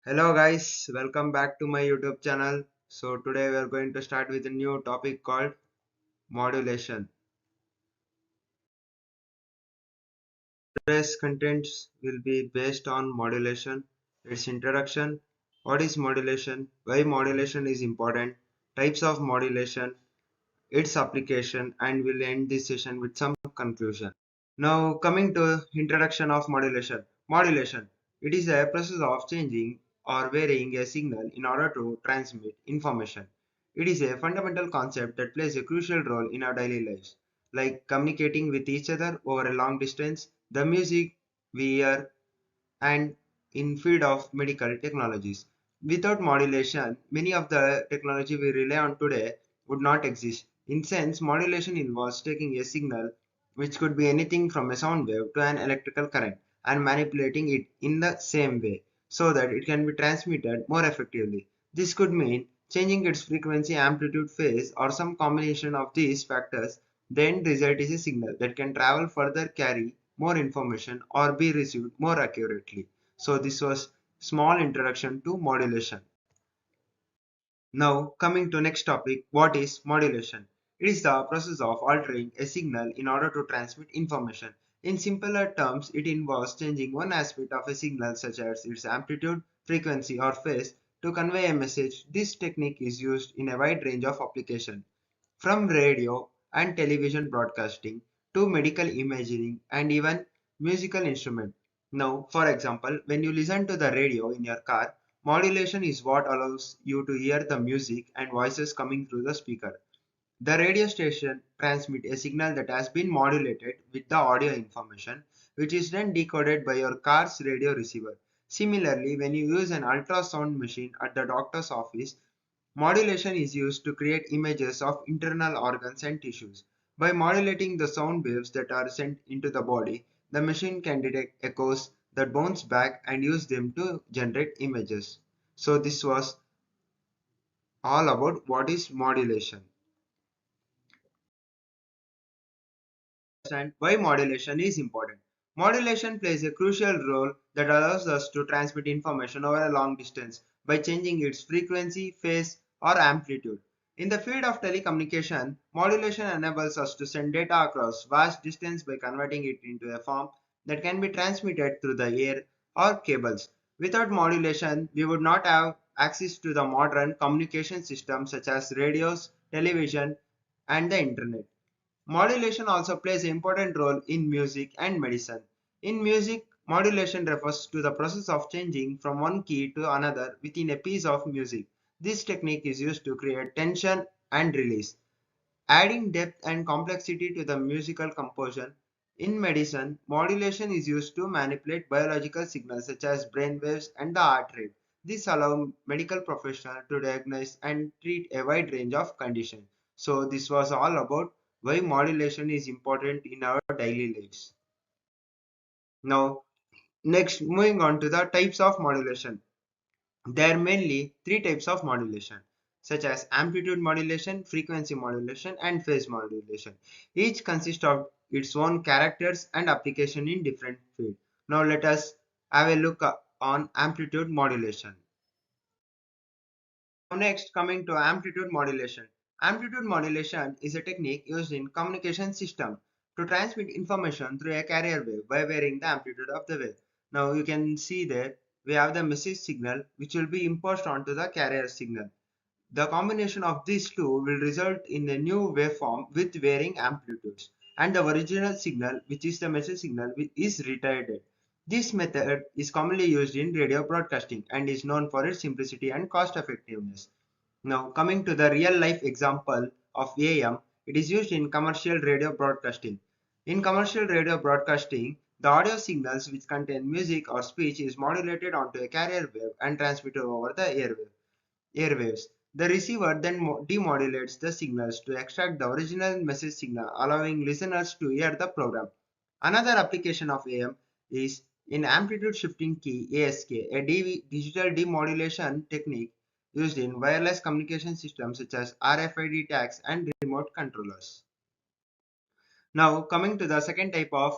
Hello guys, welcome back to my YouTube channel. So today we are going to start with a new topic called modulation. Today's contents will be based on modulation, its introduction, what is modulation, why modulation is important, types of modulation, its application, and we'll end this session with some conclusion. Now coming to introduction of modulation. Modulation. It is a process of changing or varying a signal in order to transmit information. It is a fundamental concept that plays a crucial role in our daily lives, like communicating with each other over a long distance, the music we hear, and in field of medical technologies. Without modulation, many of the technology we rely on today would not exist. In sense, modulation involves taking a signal, which could be anything from a sound wave to an electrical current, and manipulating it in the same way so that it can be transmitted more effectively. This could mean changing its frequency, amplitude, phase, or some combination of these factors. The end result is a signal that can travel further, carry more information, or be received more accurately. So this was small introduction to modulation. Now coming to next topic, what is modulation? It is the process of altering a signal in order to transmit information. In simpler terms, it involves changing one aspect of a signal such as its amplitude, frequency or phase to convey a message. This technique is used in a wide range of applications, from radio and television broadcasting to medical imaging and even musical instruments. Now, for example, when you listen to the radio in your car, modulation is what allows you to hear the music and voices coming through the speaker. The radio station transmits a signal that has been modulated with the audio information, which is then decoded by your car's radio receiver. Similarly, when you use an ultrasound machine at the doctor's office, modulation is used to create images of internal organs and tissues. By modulating the sound waves that are sent into the body, the machine can detect echoes that bounce back and use them to generate images. So this was all about what is modulation. And why modulation is important. Modulation plays a crucial role that allows us to transmit information over a long distance by changing its frequency, phase, or amplitude. In the field of telecommunication, modulation enables us to send data across vast distance by converting it into a form that can be transmitted through the air or cables. Without modulation, we would not have access to the modern communication systems such as radios, television, and the internet. Modulation also plays an important role in music and medicine. In music, modulation refers to the process of changing from one key to another within a piece of music. This technique is used to create tension and release, adding depth and complexity to the musical composition. In medicine, modulation is used to manipulate biological signals such as brain waves and the heart rate. This allows medical professionals to diagnose and treat a wide range of conditions. So this was all about why modulation is important in our daily lives. Now, next moving on to the types of modulation. There are mainly three types of modulation, such as amplitude modulation, frequency modulation, and phase modulation. Each consists of its own characters and application in different fields. Now let us have a look on amplitude modulation. Now next, coming to amplitude modulation. Amplitude modulation is a technique used in communication system to transmit information through a carrier wave by varying the amplitude of the wave. Now you can see that we have the message signal which will be imposed onto the carrier signal. The combination of these two will result in a new waveform with varying amplitudes, and the original signal, which is the message signal, is retarded. This method is commonly used in radio broadcasting and is known for its simplicity and cost effectiveness. Now, coming to the real life example of AM, it is used in commercial radio broadcasting. In commercial radio broadcasting, the audio signals which contain music or speech is modulated onto a carrier wave and transmitted over the airwaves. The receiver then demodulates the signals to extract the original message signal, allowing listeners to hear the program. Another application of AM is in amplitude shifting key ASK, a digital demodulation technique used in wireless communication systems such as RFID tags and remote controllers. Now, coming to the second type of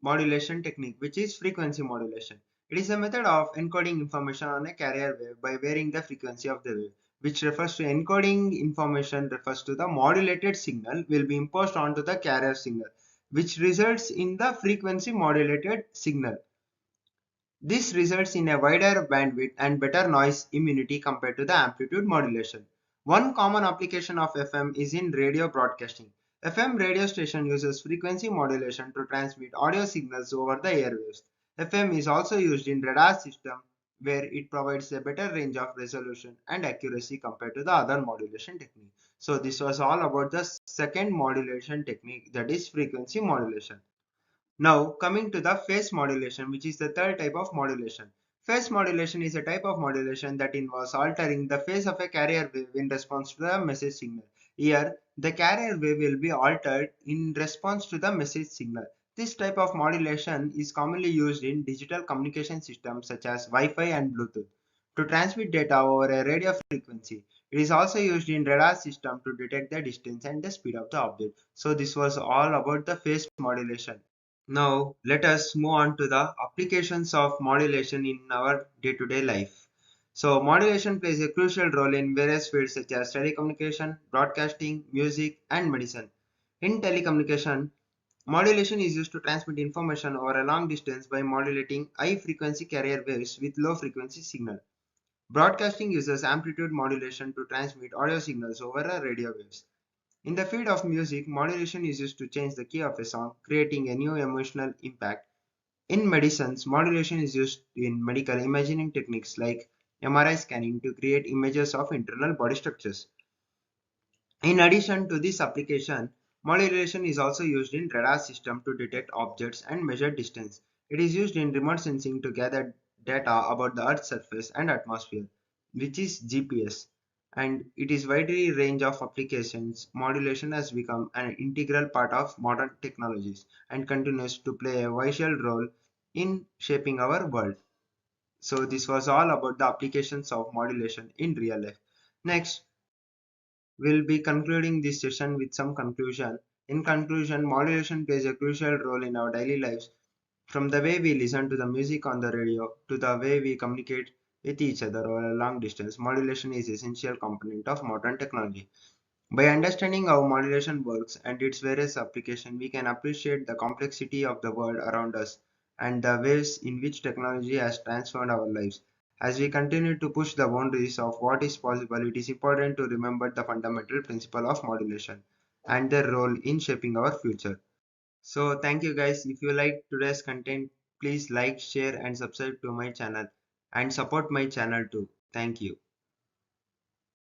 modulation technique, which is frequency modulation. It is a method of encoding information on a carrier wave by varying the frequency of the wave, which refers to encoding information refers to the modulated signal will be imposed onto the carrier signal, which results in the frequency modulated signal. This results in a wider bandwidth and better noise immunity compared to the amplitude modulation. One common application of FM is in radio broadcasting. FM radio station uses frequency modulation to transmit audio signals over the airwaves. FM is also used in radar system where it provides a better range of resolution and accuracy compared to the other modulation technique. So this was all about the second modulation technique, that is frequency modulation. Now, coming to the phase modulation, which is the third type of modulation. Phase modulation is a type of modulation that involves altering the phase of a carrier wave in response to the message signal. Here, the carrier wave will be altered in response to the message signal. This type of modulation is commonly used in digital communication systems such as Wi-Fi and Bluetooth to transmit data over a radio frequency. It is also used in radar system to detect the distance and the speed of the object. So this was all about the phase modulation. Now, let us move on to the applications of modulation in our day-to-day life. So, modulation plays a crucial role in various fields such as telecommunication, broadcasting, music, and medicine. In telecommunication, modulation is used to transmit information over a long distance by modulating high-frequency carrier waves with low-frequency signal. Broadcasting uses amplitude modulation to transmit audio signals over a radio waves. In the field of music, modulation is used to change the key of a song, creating a new emotional impact. In medicines, modulation is used in medical imaging techniques like MRI scanning to create images of internal body structures. In addition to this application, modulation is also used in radar system to detect objects and measure distance. It is used in remote sensing to gather data about the Earth's surface and atmosphere, which is GPS. And it is widely range of applications. Modulation has become an integral part of modern technologies and continues to play a vital role in shaping our world. So this was all about the applications of modulation in real life. Next, we'll be concluding this session with some conclusion. In conclusion, modulation plays a crucial role in our daily lives, from the way we listen to the music on the radio to the way we communicate with each other over a long distance. Modulation is an essential component of modern technology. By understanding how modulation works and its various applications, we can appreciate the complexity of the world around us and the ways in which technology has transformed our lives. As we continue to push the boundaries of what is possible, it is important to remember the fundamental principle of modulation and their role in shaping our future. So, thank you guys. If you like today's content, please like, share, and subscribe to my channel and support my channel too. Thank you.